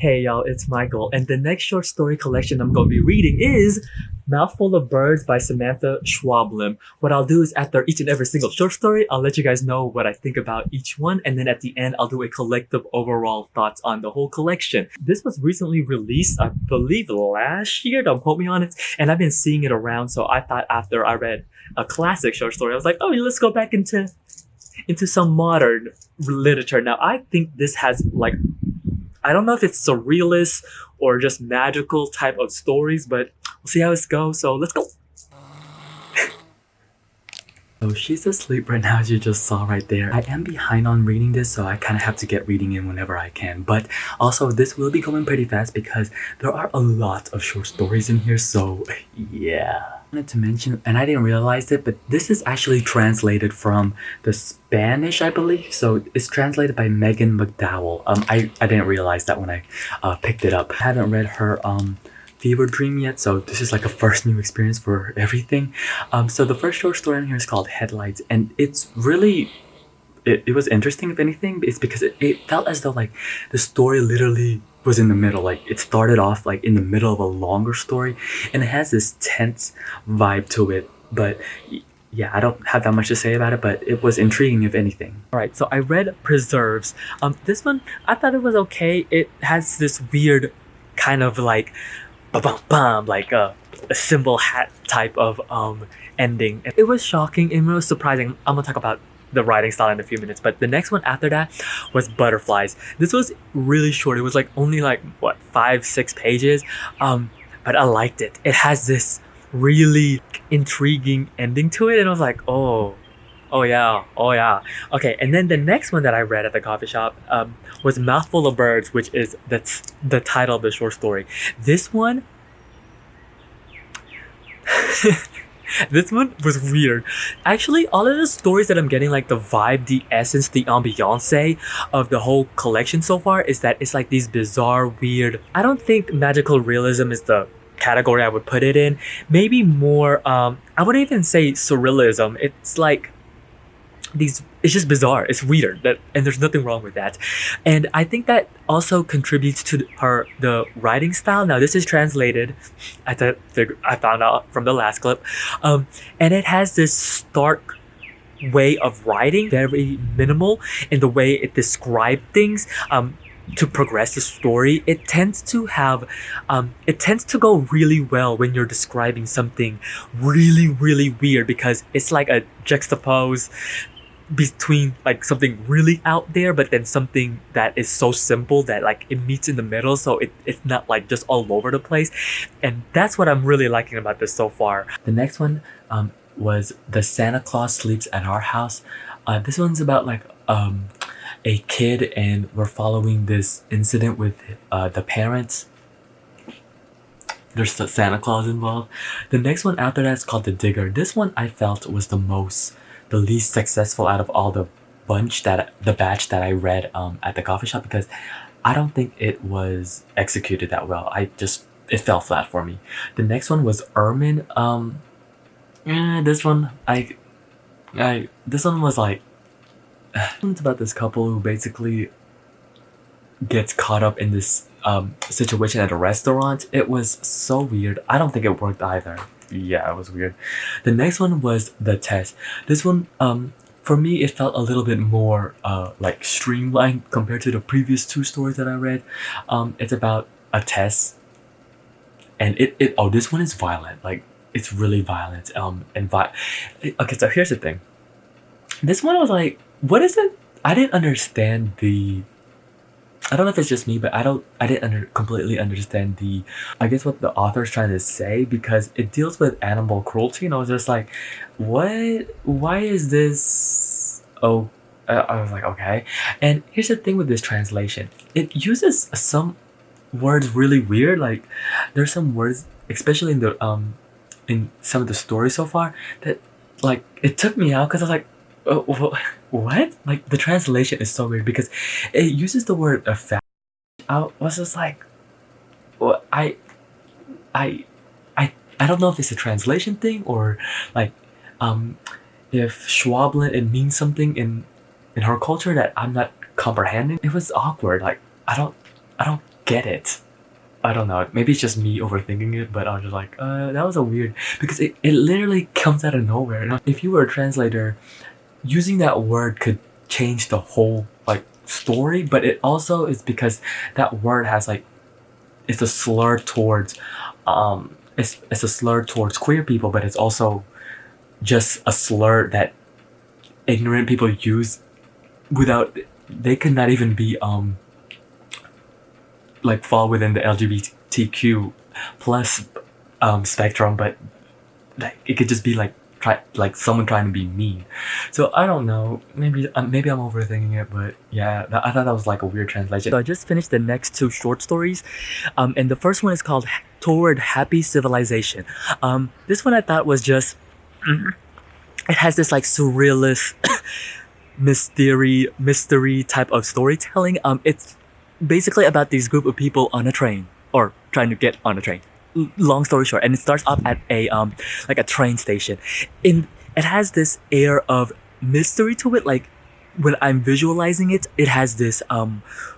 Hey y'all, it's Michael, and the next short story collection I'm going to be reading is Mouthful of Birds by Samantha Schweblin. What I'll do is after each and every single short story, I'll let you guys know what I think about each one, and then at the end, I'll do a collective overall thoughts on the whole collection. This was recently released, I believe last year, don't quote me on it, and I've been seeing it around, so I thought after I read a classic short story, I was like, oh, let's go back into some modern literature. Now, I think this has like I don't know if it's surrealist or just magical type of stories, but we'll see how it goes. So let's go. So she's asleep right now, as you just saw right there. I am behind on reading this, so I kind of have to get reading in whenever I can. But also, this will be going pretty fast because there are a lot of short stories in here, so yeah. I wanted to mention, and I didn't realize it, but this is actually translated from the Spanish, I believe. So it's translated by Megan McDowell. I didn't realize that when I picked it up. I haven't read her Fever Dream yet, so this is like a first new experience for everything. So the first short story in here is called Headlights, and it's really it was interesting. If anything, it's because it felt as though like the story literally was in the middle. Like it started off like in the middle of a longer story, and it has this tense vibe to it. But yeah, I don't have that much to say about it, but it was intriguing if anything. All right, so I read Preserves. This one I thought it was okay. It has this weird kind of like bum like a symbol hat type of ending. It was shocking and it was surprising. I'm gonna talk about the writing style in a few minutes, but the next one after that was Butterflies. This was really short. It was like only like what 5-6 pages, but I liked it. It has this really intriguing ending to it, and I was like, oh yeah, oh yeah. Okay, and then the next one that I read at the coffee shop was Mouthful of Birds, which is that's the title of the short story. This one, this one was weird. Actually, all of the stories that I'm getting, like the vibe, the essence, the ambiance of the whole collection so far is that it's like these bizarre, weird. I don't think magical realism is the category I would put it in. Maybe more. I wouldn't even say surrealism. It's like it's just bizarre, it's weird, and there's nothing wrong with that, and I think that also contributes to the writing style. Now this is translated, I found out from the last clip, and it has this stark way of writing, very minimal in the way it describes things. To progress the story, it tends to go really well when you're describing something really weird, because it's like a juxtapose between like something really out there but then something that is so simple that like it meets in the middle, so it's not like just all over the place, and that's what I'm really liking about this so far. The next one was The Santa Claus Sleeps at Our House. This one's about like a kid, and we're following this incident with the parents. There's the Santa Claus involved. The next one after that is called The Digger. This one I felt was the least successful out of all the batch that I read at the coffee shop, because I don't think it was executed that well. It fell flat for me. The next one was Ermine. This one this one was like it's about this couple who basically gets caught up in this situation at a restaurant. It was so weird. I don't think it worked either. Yeah, it was weird. The next one was The Test. This one, for me, it felt a little bit more like streamlined compared to the previous two stories that I read. It's about a test, and this one is violent. Like it's really violent. Okay, so here's the thing. This one was like, what is it? I didn't understand I don't know if it's just me, but I didn't completely understand I guess what the author's trying to say, because it deals with animal cruelty, and I was just like, what? Why is this? Oh, I was like, okay. And here's the thing with this translation. It uses some words really weird. Like there's some words, especially in some of the stories so far, that like it took me out, because I was like, oh, what? Like the translation is so weird because it uses the word "fat." I was just like, well, I don't know if it's a translation thing or like if Schweblin it means something in her culture that I'm not comprehending. It was awkward. Like I don't get it. I don't know. Maybe it's just me overthinking it, but I was just like, that was a weird, because it literally comes out of nowhere. And if you were a translator, using that word could change the whole like story, but it also is because that word has like, it's a slur towards it's a slur towards queer people, but it's also just a slur that ignorant people use without, they could not even be like fall within the LGBTQ plus spectrum, but like it could just be like like someone trying to be mean. So I don't know. Maybe I'm overthinking it, but yeah, I thought that was like a weird translation. So I just finished the next two short stories, and the first one is called Toward Happy Civilization. This one I thought was just, it has this like surrealist mystery type of storytelling. It's basically about this group of people on a train, or trying to get on a train. Long story short, and it starts off at a like a train station. It has this air of mystery to it. Like when I'm visualizing it, it has this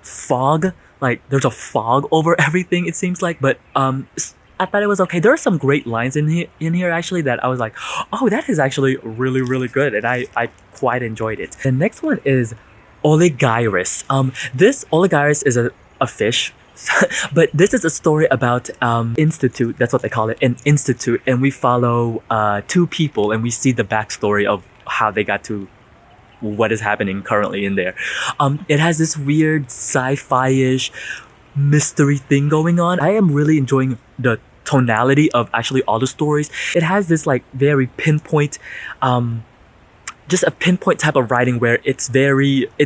fog. Like there's a fog over everything, it seems like. But I thought it was okay. There are some great lines in here actually that I was like, oh, that is actually really, really good, and I quite enjoyed it. The next one is Oligyrus. This Oligyrus is a fish. But this is a story about institute. That's what they call it, an institute, and we follow two people, and we see the backstory of how they got to what is happening currently in there. It has this weird sci-fi-ish mystery thing going on. I am really enjoying the tonality of actually all the stories. It has this like very pinpoint just a pinpoint type of writing where it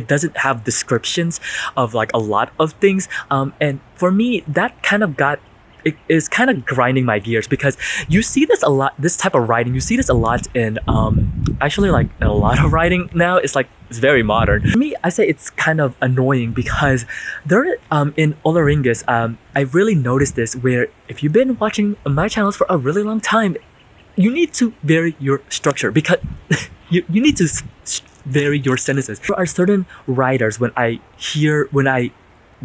doesn't have descriptions of like a lot of things, and for me that kind of it is kind of grinding my gears, because you see this a lot, this type of writing, you see this a lot in actually like a lot of writing now. It's very modern. For me, I say it's kind of annoying because there in Olaringus, I really noticed this, where if you've been watching my channels for a really long time, you need to vary your structure, because you need to vary your sentences. There are certain writers, when I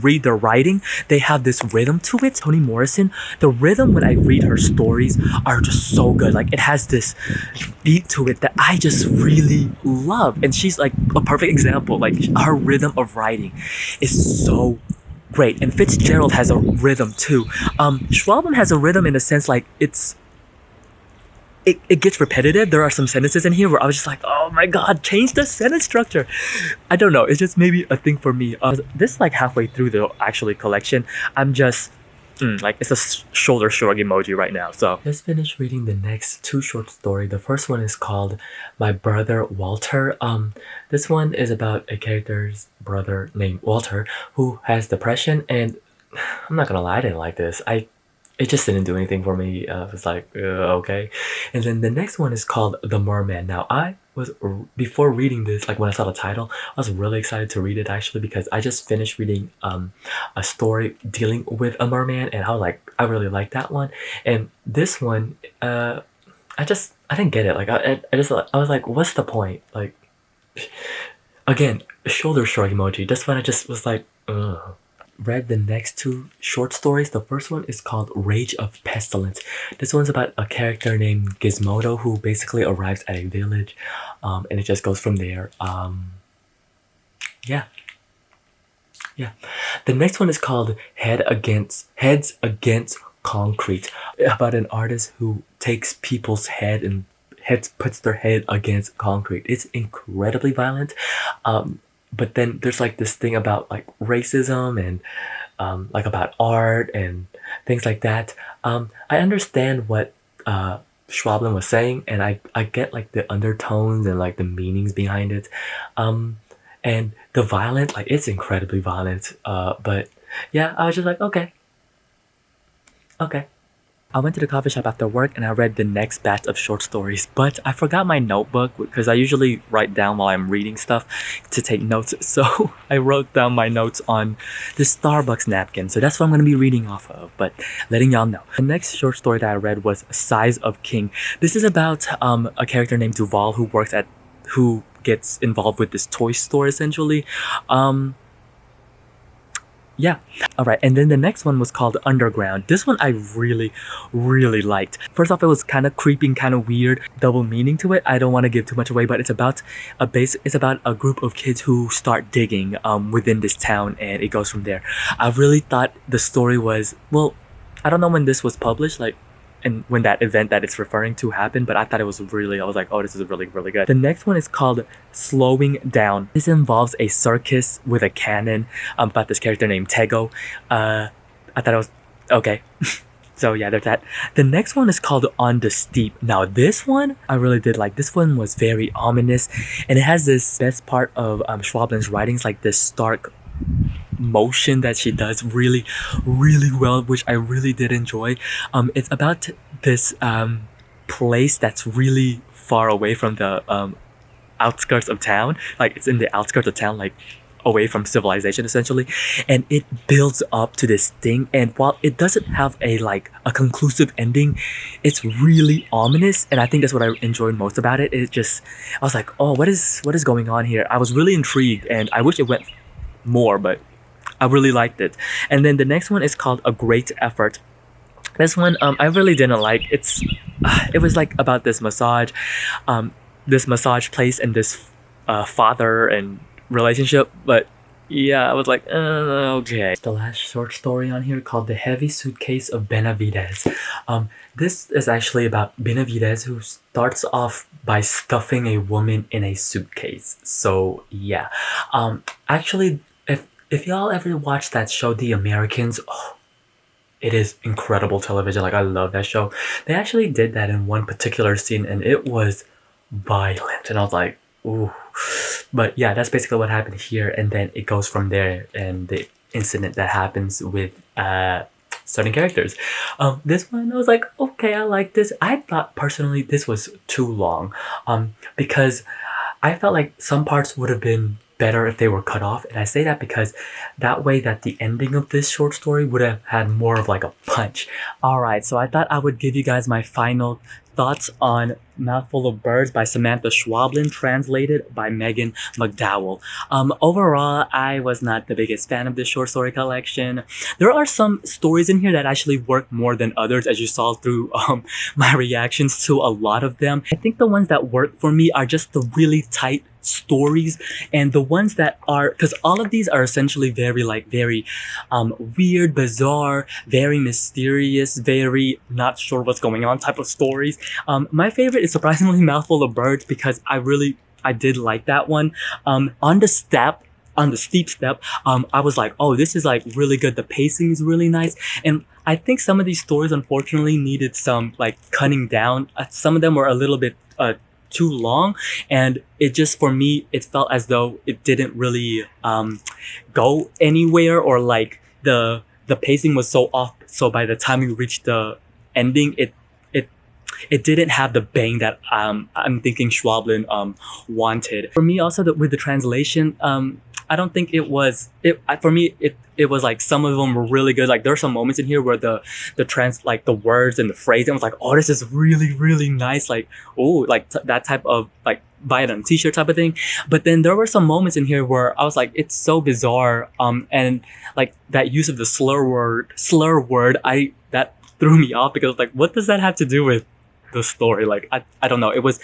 read their writing, they have this rhythm to it. Toni Morrison, the rhythm when I read her stories are just so good. Like it has this beat to it that I just really love. And she's like a perfect example. Like her rhythm of writing is so great. And Fitzgerald has a rhythm too. Schweblin has a rhythm in the sense like it gets repetitive. There are some sentences in here where I was just like, oh my god, change the sentence structure. I don't know, it's just maybe a thing for me. This is like halfway through the actually collection. I'm just like, it's a shoulder shrug emoji right now. So just finished reading the next two short story. The first one is called My Brother Walter. This one is about a character's brother named Walter who has depression, and I'm not gonna lie, I didn't like this. It just didn't do anything for me. It was like, okay. And then the next one is called The Merman. Now, I was, before reading this, like when I saw the title, I was really excited to read it actually, because I just finished reading a story dealing with a merman, and I was like, I really like that one. And this one, I didn't get it. Like I was like, what's the point? Like, again, shoulder shrug emoji. This one I just was like, ugh. Read the next two short stories. The first one is called Rage of Pestilence. This one's about a character named Gizmodo who basically arrives at a village, and it just goes from there. Yeah. The next one is called Heads Against Concrete, about an artist who takes people's puts their head against concrete. It's incredibly violent. But then there's like this thing about like racism and like about art and things like that. I understand what Schweblin was saying, and I get like the undertones and like the meanings behind it. And the violence, like it's incredibly violent. But yeah, I was just like, okay. I went to the coffee shop after work and I read the next batch of short stories, but I forgot my notebook because I usually write down while I'm reading stuff to take notes. So I wrote down my notes on the Starbucks napkin. So that's what I'm going to be reading off of, but letting y'all know. The next short story that I read was Size of King. This is about a character named Duval who gets involved with this toy store essentially. Yeah. All right. And then the next one was called Underground. This one I really, really liked. First off, it was kind of creeping, kind of weird, double meaning to it. I don't want to give too much away, but it's about it's about a group of kids who start digging within this town, and it goes from there. I really thought the story was, well, I don't know when this was published, like, and when that event that it's referring to happened, but I thought it was really, I was like, oh, this is really, really good. The next one is called Slowing Down. This involves a circus with a cannon about this character named Tego. I thought it was okay. So yeah, there's that. The next one is called On the Steep. Now this one I really did like. This one was very ominous, and it has this best part of Schwablin's writings, like this stark motion that she does really, really well, which I really did enjoy. It's about this place that's really far away from the outskirts of town. Like it's in the outskirts of town, like away from civilization essentially, and it builds up to this thing, and while it doesn't have a conclusive ending, it's really ominous, and I think that's what I enjoyed most about it. It just, I was like, oh, what is going on here? I was really intrigued, and I wish it went more, but I really liked it. And then the next one is called A Great Effort. This one I really didn't like. It was like about this massage place and this father and relationship, but yeah, I was like, okay. The last short story on here called The Heavy Suitcase of Benavides. This is actually about Benavides, who starts off by stuffing a woman in a suitcase. So yeah, actually, if y'all ever watched that show The Americans, oh, it is incredible television. Like, I love that show. They actually did that in one particular scene, and it was violent, and I was like, ooh. But yeah, that's basically what happened here, and then it goes from there, and the incident that happens with certain characters. This one I was like, okay, I like this. I thought personally this was too long, because I felt like some parts would have been better if they were cut off, and I say that because that way that the ending of this short story would have had more of like a punch. All right, so I thought I would give you guys my final thoughts on Mouthful of Birds by Samantha Schweblin, translated by Megan McDowell. Overall, I was not the biggest fan of this short story collection. There are some stories in here that actually work more than others, as you saw through my reactions to a lot of them. I think the ones that work for me are just the really tight stories, and the ones that are, because all of these are essentially very weird, bizarre, very mysterious, very not sure what's going on type of stories. My favorite is surprisingly Mouthful of Birds, because I did like that one. On the steep step, I was like, oh, this is like really good. The pacing is really nice, and I think some of these stories unfortunately needed some like cutting down. Some of them were a little bit too long, and it just, for me, it felt as though it didn't really go anywhere, or like the pacing was so off, so by the time we reached the ending, it didn't have the bang that I'm thinking Schweblin wanted. For me also, with the translation, I don't think it was for me. It was like some of them were really good. Like, there are some moments in here where the words and the phrasing was like, oh, this is really, really nice. Like, oh, like that type of like buy it on a t-shirt type of thing. But then there were some moments in here where I was like, it's so bizarre. And like that use of the slur word, that threw me off, because like, what does that have to do with the story? Like, I don't know. It was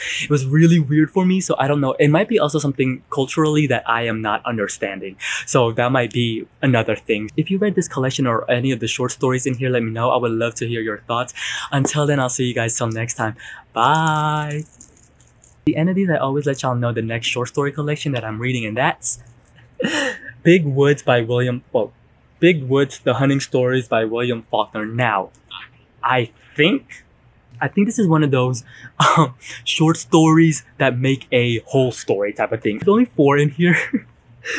really weird for me. So I don't know. It might be also something culturally that I am not understanding. So that might be another thing. If you read this collection or any of the short stories in here, let me know. I would love to hear your thoughts. Until then, I'll see you guys till next time. Bye. At the end of these, I always let y'all know the next short story collection that I'm reading, and that's Big Woods by Big Woods, The Hunting Stories by William Faulkner. Now, I think this is one of those short stories that make a whole story type of thing. There's only 4 in here.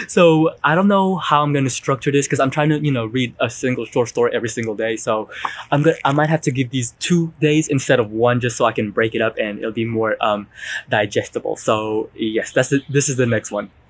So I don't know how I'm going to structure this, because I'm trying to, read a single short story every single day. So I might have to give these 2 days instead of 1, just so I can break it up and it'll be more digestible. So yes, this is the next one.